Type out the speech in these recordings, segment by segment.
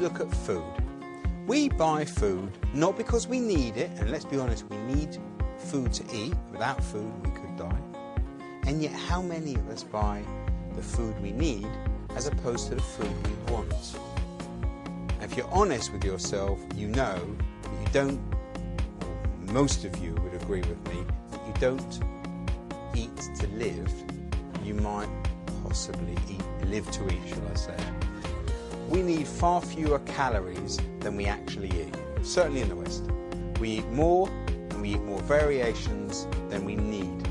look at food. We buy food not because we need it, and let's be honest, we need food to eat. Without food we could die. And yet how many of us buy the food we need as opposed to the food we want? If you're honest with yourself, you know that you don't, or most of you would agree with me, that you don't eat to live. You might possibly live to eat, shall I say. We need far fewer calories than we actually eat, certainly in the West. We eat more and we eat more variations than we need.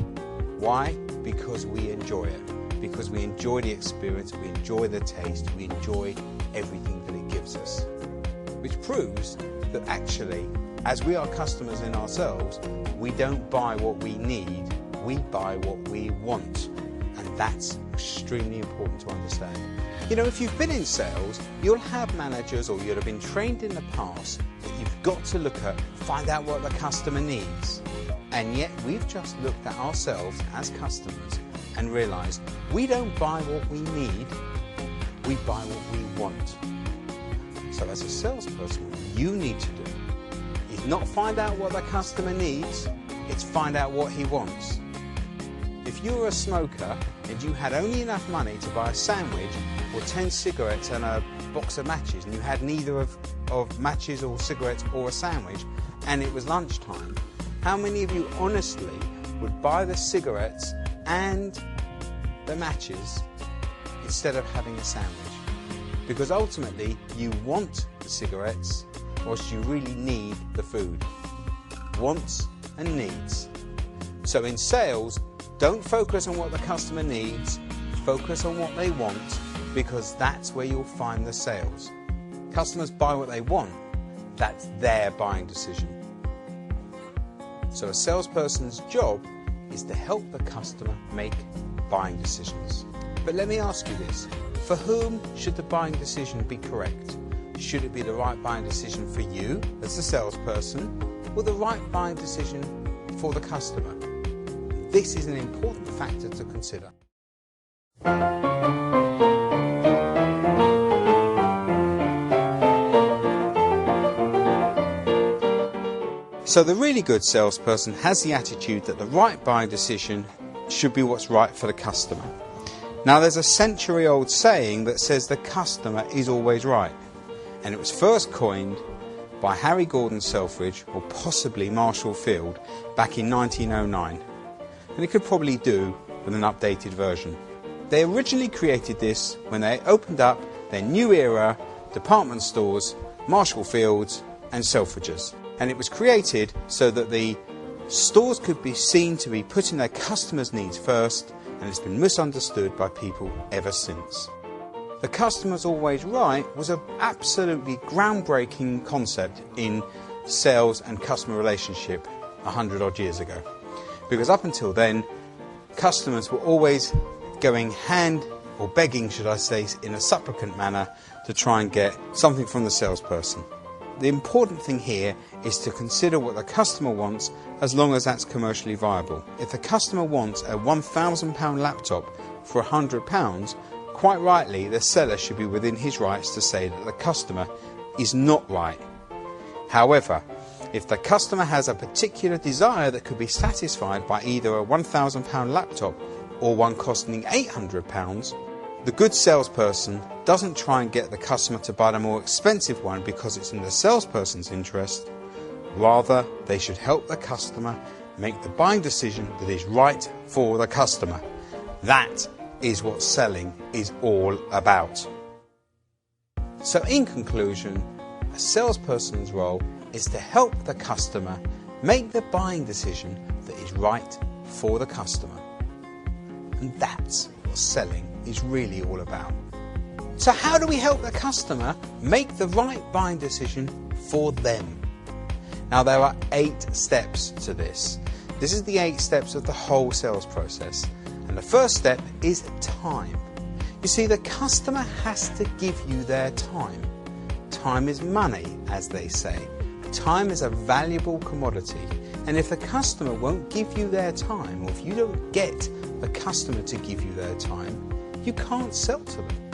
Why? Because we enjoy it. Because we enjoy the experience, we enjoy the taste, we enjoy everything that it gives us. Which proves that actually, as we are customers in ourselves, we don't buy what we need, we buy what we want. And that's extremely important to understand. You know, if you've been in sales, you'll have managers, or you'll have been trained in the past, that you've got to look at, find out what the customer needs. And yet we've just looked at ourselves as customers and realised we don't buy what we need, we buy what we want. So as a salesperson, what you need to do is not find out what the customer needs, it's find out what he wants. If you were a smoker and you had only enough money to buy a sandwich or 10 cigarettes and a box of matches, and you had neither of matches or cigarettes or a sandwich, and it was lunchtime, how many of you honestly would buy the cigarettes and the matches instead of having a sandwich? Because ultimately you want the cigarettes, whilst you really need the food. Wants and needs. So in sales, don't focus on what the customer needs, focus on what they want, because that's where you'll find the sales. Customers buy what they want, that's their buying decision. So a salesperson's job is to help the customer make buying decisions. But let me ask you this, for whom should the buying decision be correct? Should it be the right buying decision for you as a salesperson, or the right buying decision for the customer? This is an important factor to consider. So the really good salesperson has the attitude that the right buying decision should be what's right for the customer. Now there's a century-old saying that says the customer is always right, and it was first coined by Harry Gordon Selfridge, or possibly Marshall Field, back in 1909. And it could probably do with an updated version. They originally created this when they opened up their new era department stores, Marshall Fields and Selfridges. And it was created so that the stores could be seen to be putting their customers' needs first, and it's been misunderstood by people ever since. The customer's always right was an absolutely groundbreaking concept in sales and customer relationship 100 odd years ago. Because up until then, customers were always going hand, or begging should I say, in a supplicant manner to try and get something from the salesperson. The important thing here is to consider what the customer wants, as long as that's commercially viable. If the customer wants a £1,000 laptop for £100, quite rightly the seller should be within his rights to say that the customer is not right. However, if the customer has a particular desire that could be satisfied by either a £1,000 laptop or one costing £800, the good salesperson doesn't try and get the customer to buy the more expensive one because it's in the salesperson's interest. Rather, they should help the customer make the buying decision that is right for the customer. That is what selling is all about. So in conclusion, a salesperson's role is to help the customer make the buying decision that is right for the customer. And that's what selling is really all about. So how do we help the customer make the right buying decision for them? Now there are 8 steps to this. This is the 8 steps of the whole sales process. And the first step is time. You see, the customer has to give you their time. Time is money, as they say. Time is a valuable commodity. And if the customer won't give you their time, or if you don't get the customer to give you their time, you can't sell to them.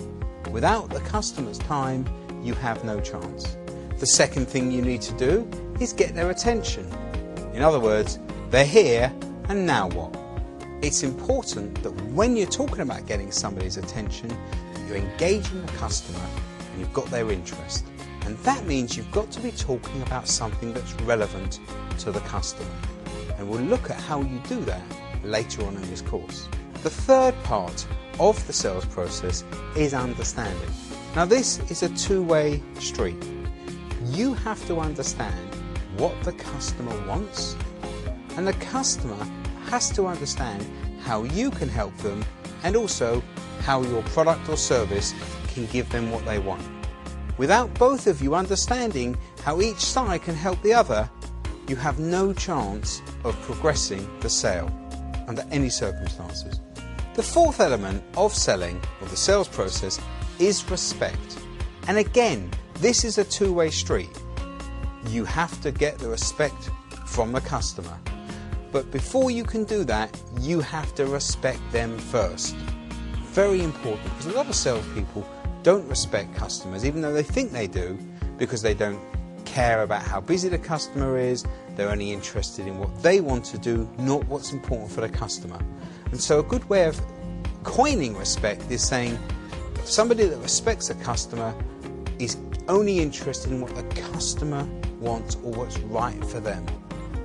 Without the customer's time, you have no chance. The second thing you need to do is get their attention. In other words, they're here and now what? It's important that when you're talking about getting somebody's attention, you're engaging the customer and you've got their interest. And that means you've got to be talking about something that's relevant to the customer. And we'll look at how you do that later on in this course. The third part of the sales process is understanding. Now this is a two-way street. You have to understand what the customer wants, and the customer has to understand how you can help them, and also how your product or service can give them what they want. Without both of you understanding how each side can help the other, you have no chance of progressing the sale under any circumstances. The fourth element of selling, or the sales process, is respect. And again, this is a two-way street. You have to get the respect from the customer. But before you can do that, you have to respect them first. Very important, because a lot of salespeople don't respect customers, even though they think they do, because they don't care about how busy the customer is. They're only interested in what they want to do, not what's important for the customer. And so a good way of coining respect is saying somebody that respects a customer is only interested in what the customer wants or what's right for them.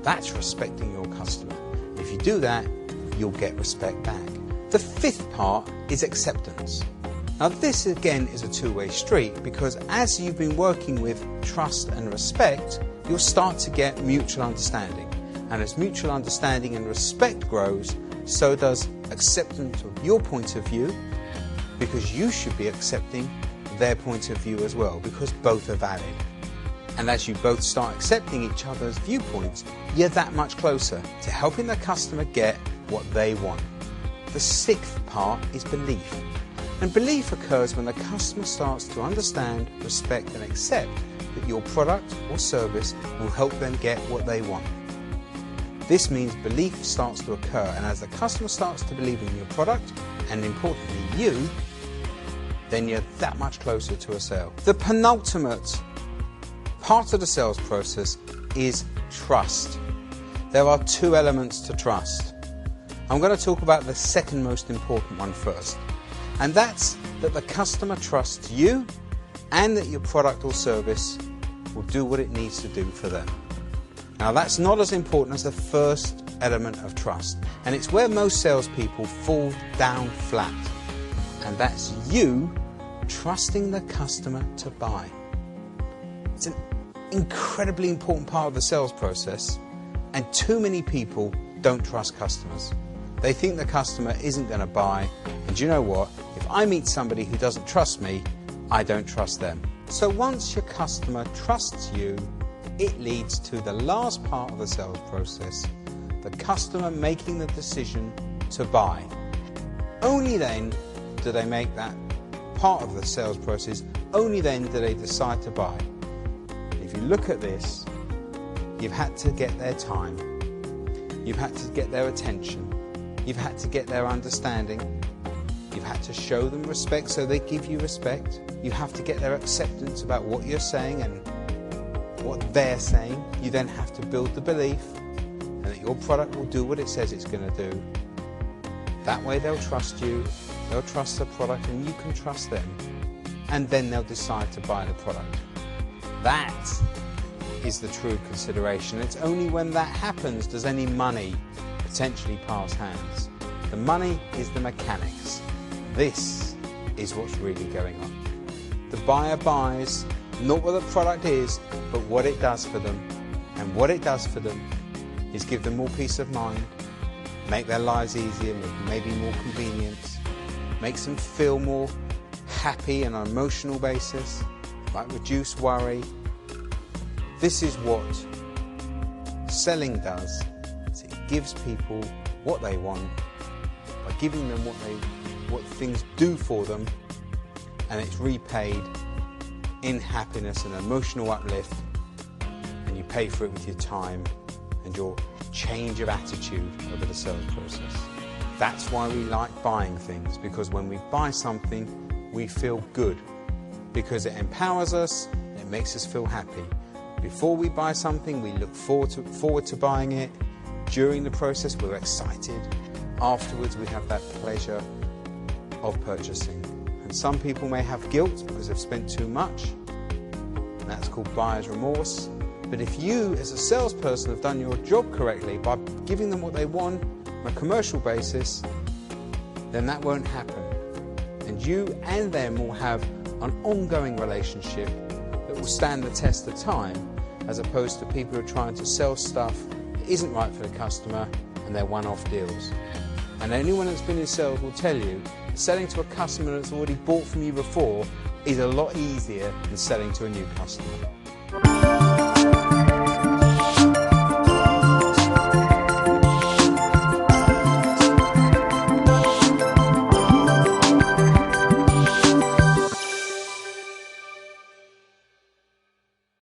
That's respecting your customer. If you do that, you'll get respect back. The fifth part is acceptance. Now this again is a two-way street, because as you've been working with trust and respect, you'll start to get mutual understanding. And as mutual understanding and respect grows, so does acceptance of your point of view, because you should be accepting their point of view as well, because both are valid. And as you both start accepting each other's viewpoints, you're that much closer to helping the customer get what they want. The sixth part is belief. And belief occurs when the customer starts to understand, respect and accept that your product or service will help them get what they want. This means belief starts to occur, and as the customer starts to believe in your product, and importantly you, then you're that much closer to a sale. The penultimate part of the sales process is trust. There are two elements to trust. I'm going to talk about the second most important one first, and that's that the customer trusts you and that your product or service will do what it needs to do for them. Now that's not as important as the first element of trust, and it's where most salespeople fall down flat, and that's you trusting the customer to buy. It's an incredibly important part of the sales process, and too many people don't trust customers. They think the customer isn't going to buy, and you know what? If I meet somebody who doesn't trust me, I don't trust them. So once your customer trusts you, it leads to the last part of the sales process, the customer making the decision to buy. Only then do they make that part of the sales process, only then do they decide to buy. If you look at this, you've had to get their time, you've had to get their attention, you've had to get their understanding, you've had to show them respect so they give you respect, you have to get their acceptance about what you're saying and what they're saying. You then have to build the belief and that your product will do what it says it's going to do. That way they'll trust you, they'll trust the product, and you can trust them, and then they'll decide to buy the product. That is the true consideration. It's only when that happens does any money potentially pass hands. The money is the mechanics. This is what's really going on. The buyer buys not what the product is, but what it does for them. And what it does for them is give them more peace of mind, make their lives easier, maybe more convenience, makes them feel more happy on an emotional basis, like reduce worry. This is what selling does. It gives people what they want by giving them what things do for them, and it's repaid in happiness and emotional uplift, and you pay for it with your time and your change of attitude over the sales process. That's why we like buying things, because when we buy something we feel good. because it empowers us and it makes us feel happy. Before we buy something, we look forward to buying it. During the process, we're excited. Afterwards, we have that pleasure of purchasing. And some people may have guilt because they've spent too much. And that's called buyer's remorse. But if you, as a salesperson, have done your job correctly by giving them what they want on a commercial basis, then that won't happen. And you and them will have an ongoing relationship that will stand the test of time, as opposed to people who are trying to sell stuff that isn't right for the customer and they're one-off deals. And anyone that's been in sales will tell you that selling to a customer that's already bought from you before is a lot easier than selling to a new customer.